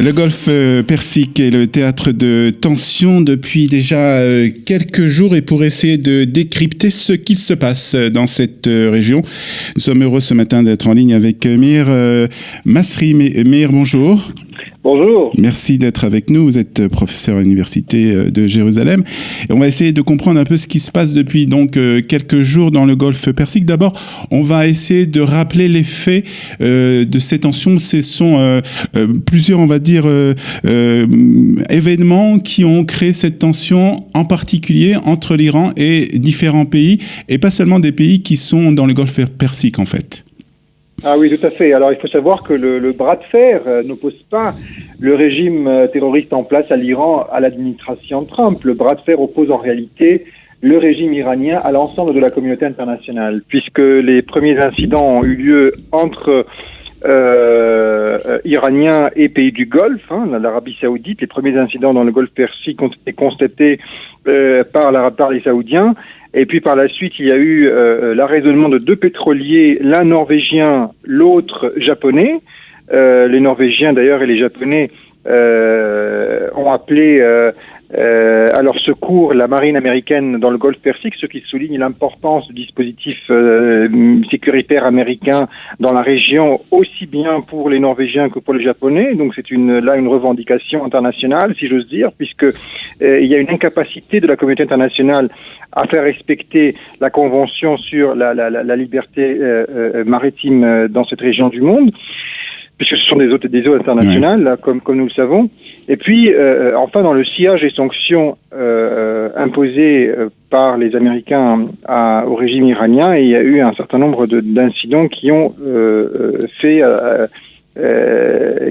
Le golfe Persique est le théâtre de tensions depuis déjà quelques jours et pour essayer de décrypter ce qu'il se passe dans cette région, nous sommes heureux ce matin d'être en ligne avec Meir Masri. Meir, bonjour. Bonjour. Merci d'être avec nous. Vous êtes professeur à l'Université de Jérusalem. Et on va essayer de comprendre un peu ce qui se passe depuis donc quelques jours dans le golfe Persique. D'abord, on va essayer de rappeler les faits de ces tensions. Ce sont plusieurs, on va dire, événements qui ont créé cette tension, en particulier entre l'Iran et différents pays, et pas seulement des pays qui sont dans le golfe Persique, en fait. Ah oui, tout à fait. Alors, il faut savoir que le bras de fer n'oppose pas le régime terroriste en place à l'Iran à l'administration Trump. Le bras de fer oppose en réalité le régime iranien à l'ensemble de la communauté internationale, puisque les premiers incidents ont eu lieu entre Iraniens et pays du Golfe, l'Arabie Saoudite. Les premiers incidents dans le Golfe Persique ont été constatés par les Saoudiens. Et puis par la suite, il y a eu l'arraisonnement de deux pétroliers, l'un norvégien, l'autre japonais. Les Norvégiens d'ailleurs et les Japonais ont appelé à leur secours la marine américaine dans le Golfe Persique, ce qui souligne l'importance du dispositif sécuritaire américain dans la région, aussi bien pour les Norvégiens que pour les Japonais. Donc c'est une revendication internationale, si j'ose dire, puisque il y a une incapacité de la communauté internationale à faire respecter la convention sur la liberté maritime dans cette région du monde, puisque ce sont des eaux internationales, là, comme nous le savons. Et puis, enfin, dans le sillage des sanctions imposées par les Américains au régime iranien, il y a eu un certain nombre d'incidents qui ont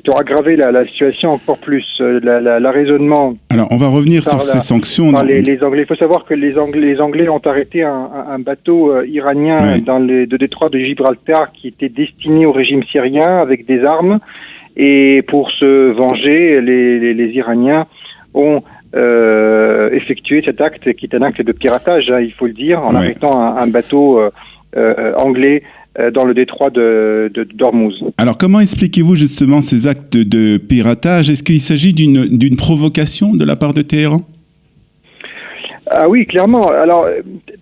qui ont aggravé la situation encore plus. Raisonnement. Alors, on va revenir sur ces sanctions. Les Anglais. Il faut savoir que les Anglais ont arrêté un bateau iranien dans le détroit de Gibraltar qui était destiné au régime syrien avec des armes. Et pour se venger, les Iraniens ont effectué cet acte qui est un acte de piratage, il faut le dire, en arrêtant un bateau anglais dans le détroit d'Ormuz. Alors, comment expliquez-vous justement ces actes de piratage? Est-ce qu'il s'agit d'une provocation de la part de Téhéran? Ah oui, clairement. Alors,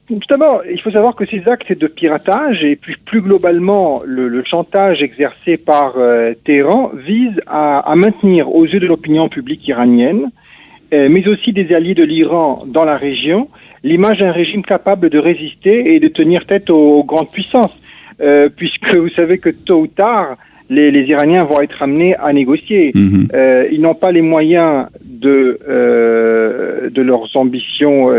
tout d'abord, il faut savoir que ces actes de piratage et puis plus globalement le chantage exercé par Téhéran vise à maintenir aux yeux de l'opinion publique iranienne, mais aussi des alliés de l'Iran dans la région, l'image d'un régime capable de résister et de tenir tête aux grandes puissances. Puisque vous savez que tôt ou tard, les Iraniens vont être amenés à négocier. Ils n'ont pas les moyens de leurs ambitions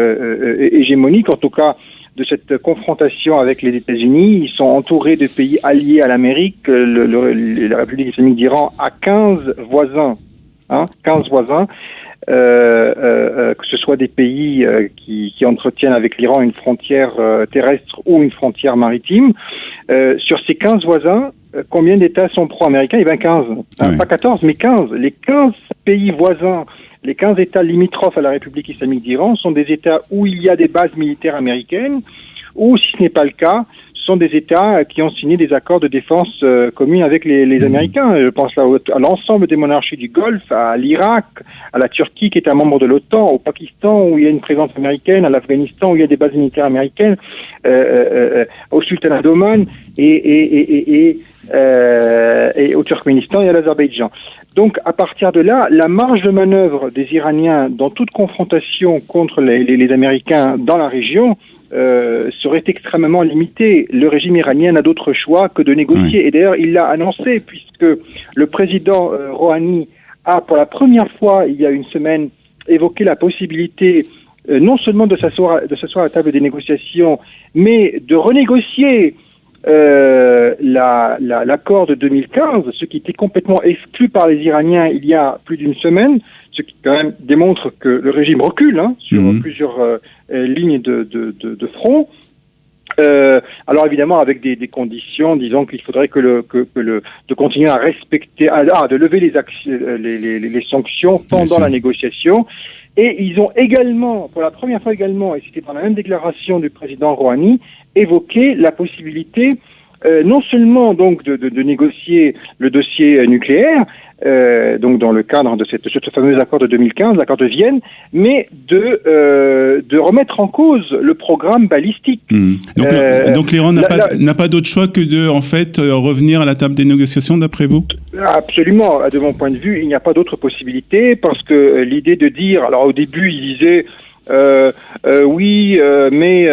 hégémoniques, en tout cas de cette confrontation avec les États-Unis. Ils sont entourés de pays alliés à l'Amérique. La République islamique d'Iran a 15 voisins. 15 voisins. Que ce soit des pays qui entretiennent avec l'Iran une frontière terrestre ou une frontière maritime. Sur ces 15 voisins, combien d'États sont pro-américains? Eh bien 15. Pas 14, mais 15. Les 15 pays voisins, les 15 États limitrophes à la République islamique d'Iran sont des États où il y a des bases militaires américaines, ou si ce n'est pas le cas, sont des États qui ont signé des accords de défense communs avec les Américains. Je pense là à l'ensemble des monarchies du Golfe, à l'Irak, à la Turquie qui est un membre de l'OTAN, au Pakistan où il y a une présence américaine, à l'Afghanistan où il y a des bases militaires américaines, au Sultanat d'Oman et au Turkménistan et à l'Azerbaïdjan. Donc, à partir de là, la marge de manœuvre des Iraniens dans toute confrontation contre les Américains dans la région serait extrêmement limité. Le régime iranien n'a d'autre choix que de négocier. Et d'ailleurs, il l'a annoncé, puisque le président Rouhani a, pour la première fois, il y a une semaine, évoqué la possibilité non seulement de s'asseoir à la table des négociations, mais de renégocier l'accord de 2015, ce qui était complètement exclu par les Iraniens il y a plus d'une semaine, ce qui quand même démontre que le régime recule sur plusieurs lignes de front. Alors évidemment avec des conditions, disons qu'il faudrait de continuer à respecter, de lever les sanctions pendant la négociation. Et ils ont également, pour la première fois également, et c'était dans la même déclaration du président Rouhani, évoqué la possibilité non seulement donc de négocier le dossier nucléaire, donc dans le cadre de ce fameux accord de 2015, l'accord de Vienne, mais de remettre en cause le programme balistique. Donc l'Iran n'a pas d'autre choix que de en fait revenir à la table des négociations, d'après vous? Absolument. De mon point de vue, il n'y a pas d'autre possibilité, parce que l'idée de dire, alors au début, il disait oui, mais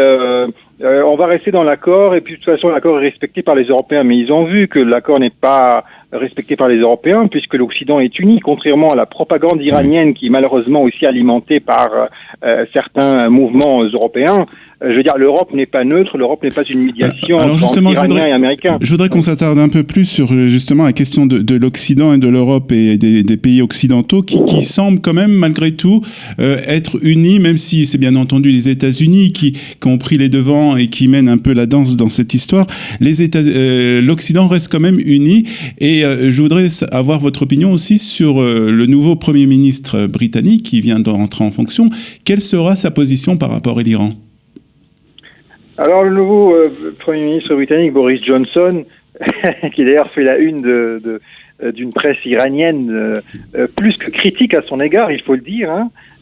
on va rester dans l'accord, et puis de toute façon l'accord est respecté par les Européens. Mais ils ont vu que l'accord n'est pas respecté par les Européens, puisque l'Occident est uni, contrairement à la propagande iranienne qui est malheureusement aussi alimentée par certains mouvements européens. Je veux dire, l'Europe n'est pas neutre, l'Europe n'est pas une médiation entre Iraniens et Américains. Je voudrais qu'on s'attarde un peu plus sur justement la question de l'Occident et de l'Europe et des pays occidentaux qui semblent quand même malgré tout être unis, même si c'est bien entendu les États-Unis qui ont pris les devants et qui mènent un peu la danse dans cette histoire. L'Occident reste quand même uni, et je voudrais avoir votre opinion aussi sur le nouveau Premier ministre britannique qui vient de rentrer en fonction. Quelle sera sa position par rapport à l'Iran ? Alors, le nouveau Premier ministre britannique, Boris Johnson, qui d'ailleurs fait la une d'une presse iranienne plus que critique à son égard, il faut le dire,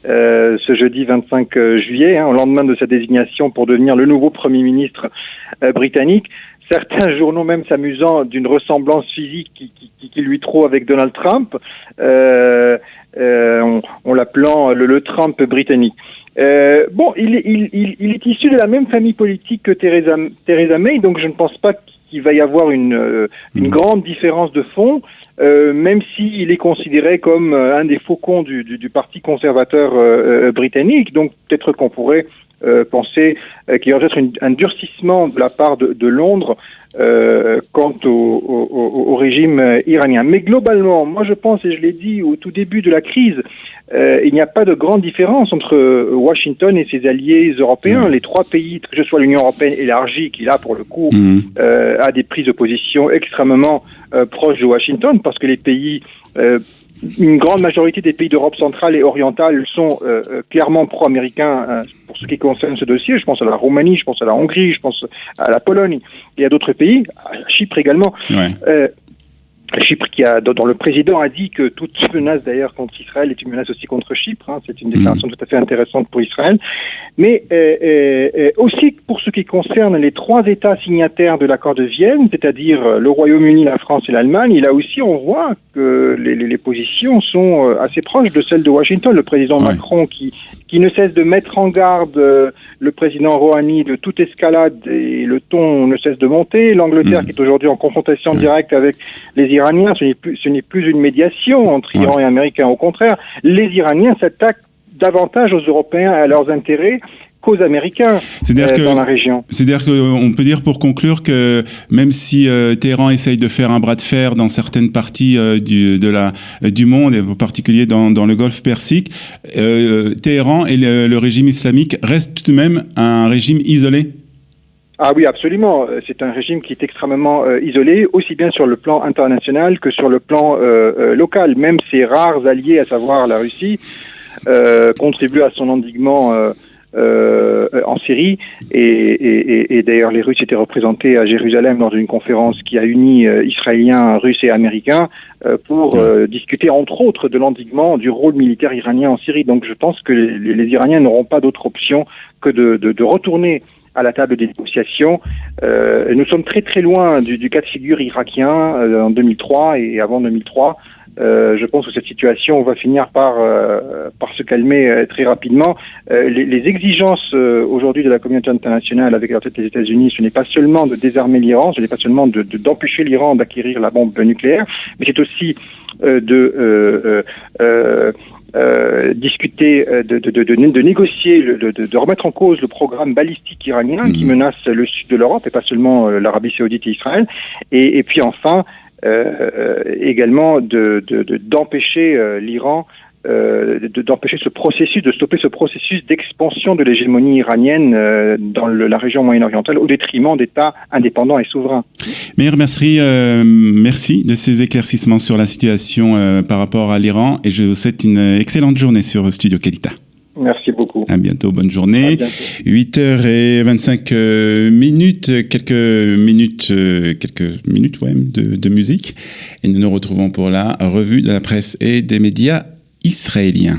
ce jeudi 25 juillet, au lendemain de sa désignation pour devenir le nouveau Premier ministre britannique. Certains journaux même s'amusant d'une ressemblance physique qui lui trouve avec Donald Trump, en l'appelant le Trump britannique. Il est issu de la même famille politique que Theresa May, donc je ne pense pas qu'il va y avoir une grande différence de fond, même s'il est considéré comme un des faucons du parti conservateur britannique. Donc peut-être qu'on pourrait penser qu'il y aura peut-être un durcissement de la part de Londres quant au régime iranien. Mais globalement, moi je pense, et je l'ai dit au tout début de la crise, il n'y a pas de grande différence entre Washington et ses alliés européens. Les trois pays, que ce soit l'Union européenne élargie, qui là pour le coup a des prises de position extrêmement proches de Washington, parce que les pays... une grande majorité des pays d'Europe centrale et orientale sont clairement pro-américains pour ce qui concerne ce dossier. Je pense à la Roumanie, je pense à la Hongrie, je pense à la Pologne et à d'autres pays, à Chypre également. Chypre dont le président a dit que toute menace d'ailleurs contre Israël est une menace aussi contre Chypre. C'est une déclaration tout à fait intéressante pour Israël. Mais aussi pour ce qui concerne les trois États signataires de l'accord de Vienne, c'est-à-dire le Royaume-Uni, la France et l'Allemagne, et là aussi on voit que les positions sont assez proches de celles de Washington. Le président Macron qui ne cesse de mettre en garde le président Rouhani de toute escalade, et le ton ne cesse de monter. L'Angleterre qui est aujourd'hui en confrontation directe avec les Iraniens, ce n'est plus une médiation entre Iran et Américains. Au contraire, les Iraniens s'attaquent davantage aux Européens et à leurs intérêts qu'aux Américains dans la région. C'est-à-dire qu'on peut dire pour conclure que même si Téhéran essaye de faire un bras de fer dans certaines parties du monde, et en particulier dans le Golfe Persique, Téhéran et le régime islamique restent tout de même un régime isolé. Ah oui, absolument. C'est un régime qui est extrêmement isolé, aussi bien sur le plan international que sur le plan local. Même ses rares alliés, à savoir la Russie, contribuent à son endiguement en Syrie, et d'ailleurs les Russes étaient représentés à Jérusalem lors d'une conférence qui a uni Israéliens, Russes et Américains pour discuter entre autres de l'endiguement du rôle militaire iranien en Syrie. Donc je pense que les Iraniens n'auront pas d'autre option que de retourner à la table des négociations. Nous sommes très très loin du cas de figure irakien en 2003 et avant 2003. Je pense que cette situation va finir par se calmer très rapidement. Les exigences aujourd'hui de la communauté internationale avec la tête des États-Unis, ce n'est pas seulement de désarmer l'Iran, ce n'est pas seulement d'empêcher l'Iran d'acquérir la bombe nucléaire, mais c'est aussi discuter, de négocier, de remettre en cause le programme balistique iranien qui menace le sud de l'Europe et pas seulement l'Arabie Saoudite et Israël. Et puis enfin, également d'empêcher l'Iran, d'empêcher ce processus, de stopper ce processus d'expansion de l'hégémonie iranienne dans la région moyen-orientale au détriment d'États indépendants et souverains. Meir Mesri, merci de ces éclaircissements sur la situation par rapport à l'Iran, et je vous souhaite une excellente journée sur Studio Kalita. Merci beaucoup. À bientôt, bonne journée. 8h25 quelques minutes de musique. Et nous nous retrouvons pour la revue de la presse et des médias israéliens.